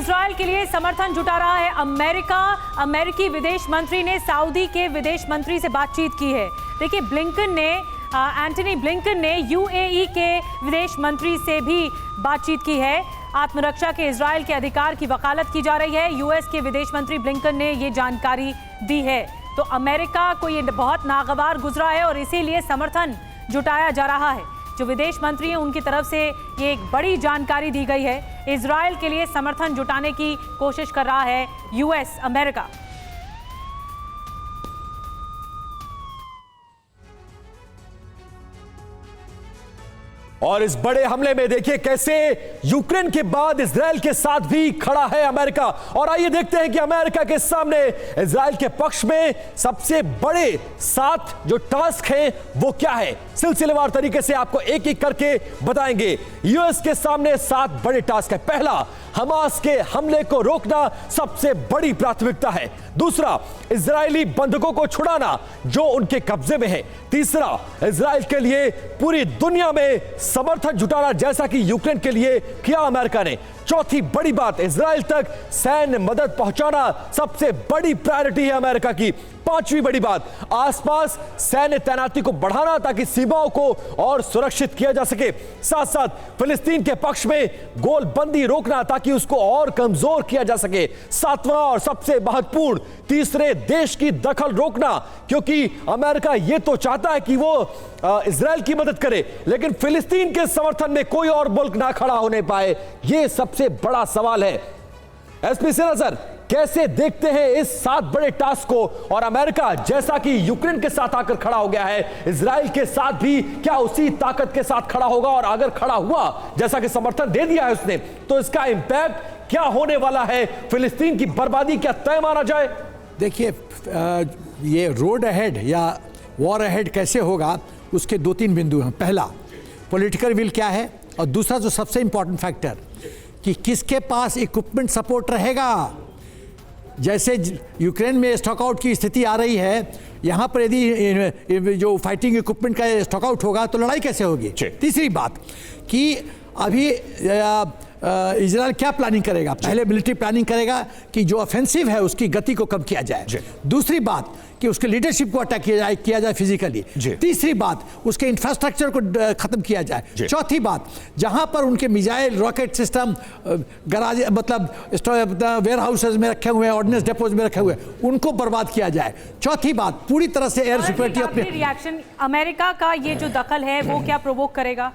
Israel के लिए समर्थन जुटा रहा है अमेरिका। अमेरिकी विदेश मंत्री ने सऊदी के विदेश मंत्री से बातचीत की है। देखिए, एंटनी ब्लिंकन ने यूएई के विदेश मंत्री से भी बातचीत की है। आत्मरक्षा के इजरायल के अधिकार की वकालत की जा रही है। यूएस के विदेश मंत्री ब्लिंकन ने ये जानकारी दी है। तो अमेरिका को ये बहुत नागवार गुजरा है और इसीलिए समर्थन जुटाया जा रहा है। जो विदेश मंत्री हैं उनकी तरफ से ये एक बड़ी जानकारी दी गई है। इजरायल के लिए समर्थन जुटाने की कोशिश कर रहा है यूएस, अमेरिका। और इस बड़े हमले में देखिए कैसे यूक्रेन के बाद इजरायल के साथ भी खड़ा है अमेरिका। और आइए देखते हैं कि अमेरिका के सामने इजरायल के पक्ष में सबसे बड़े 7 जो टास्क हैं वो क्या है। सिलसिलेवार तरीके से आपको एक एक करके बताएंगे। यूएस के सामने 7 बड़े टास्क है। पहला, हमास के हमले को रोकना सबसे बड़ी प्राथमिकता है। दूसरा, इजरायली बंधकों को छुड़ाना जो उनके कब्जे में है। तीसरा, इजरायल के लिए पूरी दुनिया में समर्थन जुटाना जैसा कि यूक्रेन के लिए किया अमेरिका ने। चौथी बड़ी बात, इजरायल तक सैन्य मदद पहुंचाना सबसे बड़ी प्रायोरिटी है अमेरिका की। पांचवी बड़ी बात, आसपास सैन्य तैनाती को बढ़ाना ताकि सीमाओं को और सुरक्षित किया जा सके। साथ साथ फिलिस्तीन के पक्ष में गोलबंदी रोकना ताकि उसको और कमजोर किया जा सके। सातवां और सबसे महत्वपूर्ण, तीसरे देश की दखल रोकना, क्योंकि अमेरिका यह तो चाहता है कि वो इजरायल की मदद करे लेकिन फिलिस्तीन के समर्थन में कोई और मुल्क ना खड़ा होने पाए। यह सबसे बड़ा सवाल है। एसपी सिन्हा सर, कैसे देखते हैं इस 7 बड़े टास्क को? और अमेरिका जैसा कि यूक्रेन के साथ आकर खड़ा हो गया है, इजरायल के साथ भी क्या उसी ताकत के साथ खड़ा होगा? और अगर खड़ा हुआ जैसा कि समर्थन दे दिया है उसने, तो इसका इंपैक्ट क्या होने वाला है? फिलिस्तीन की बर्बादी क्या तय माना जाए? देखिए, ये रोड अहेड या वॉर अहेड कैसे होगा उसके 2-3 बिंदु हैं। पहला, पॉलिटिकल विल क्या है, और दूसरा जो सबसे इंपॉर्टेंट फैक्टर कि किसके पास इक्विपमेंट सपोर्ट रहेगा। जैसे यूक्रेन में स्टॉक आउट की स्थिति आ रही है, यहाँ पर यदि जो फाइटिंग इक्विपमेंट का स्टॉक आउट होगा तो लड़ाई कैसे होगी। तीसरी बात कि अभी इजरायल क्या प्लानिंग करेगा। पहले मिलिट्री प्लानिंग करेगा कि जो ऑफेंसिव है उसकी गति को कम किया जाए। दूसरी बात कि उसके लीडरशिप को अटैक किया जाए फिजिकली। तीसरी बात, उसके इंफ्रास्ट्रक्चर को खत्म किया जाए। चौथी बात, जहां पर उनके मिसाइल रॉकेट सिस्टम गराज मतलब वेयर हाउसेज में रखे हुए हैं, ऑर्डिनेंस डेपोज में रखे हुए हैं, उनको बर्बाद किया जाए। चौथी बात, पूरी तरह से एयर सिक्योरिटी अपने रिएक्शन अमेरिका का ये जो दखल है वो क्या प्रोवोक करेगा?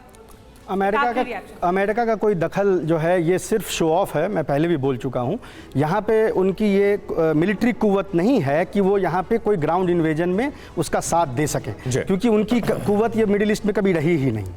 अमेरिका का कोई दखल जो है ये सिर्फ शो ऑफ है। मैं पहले भी बोल चुका हूँ, यहाँ पे उनकी ये मिलिट्री कुव्वत नहीं है कि वो यहाँ पे कोई ग्राउंड इन्वेजन में उसका साथ दे सके, क्योंकि उनकी कुव्वत ये मिडिल ईस्ट में कभी रही ही नहीं।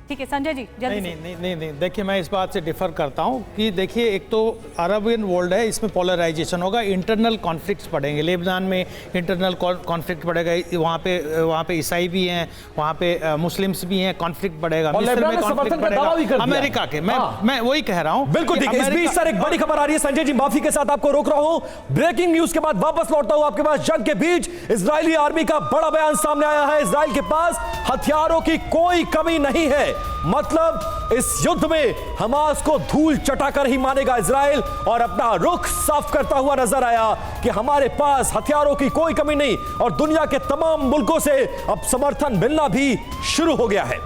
ठीक है संजय जी, नहीं, देखिए मैं इस बात से डिफर करता हूं कि देखिए, एक तो अरबियन वर्ल्ड है, इसमें पोलराइजेशन होगा, इंटरनल कॉन्फ्लिक्ट्स बढ़ेंगे। लेबनान में इंटरनल कॉन्फ्लिक्ट बढ़ेगा, वहाँ पे ईसाई भी हैं, वहाँ पे मुस्लिम्स भी हैं, कॉन्फ्लिक्ट बढ़ेगा। मिस्र में कॉन्फ्लिक्ट बढ़ेगा अमेरिका के। मैं वही कह रहा हूँ। बिल्कुल ठीक है। इस बीच सर एक बड़ी खबर आ रही है। संजय जी माफी के साथ आपको रोक रहा हूँ। ब्रेकिंग न्यूज के बाद वापस लौटता हूँ आपके पास। जंग के बीच इजरायली आर्मी का बड़ा बयान सामने आया है। इजरायल के पास हथियारों की कोई कमी नहीं है। मतलब इस युद्ध में हमास को धूल चटाकर ही मानेगा इजरायल, और अपना रुख साफ करता हुआ नजर आया कि हमारे पास हथियारों की कोई कमी नहीं, और दुनिया के तमाम मुल्कों से अब समर्थन मिलना भी शुरू हो गया है।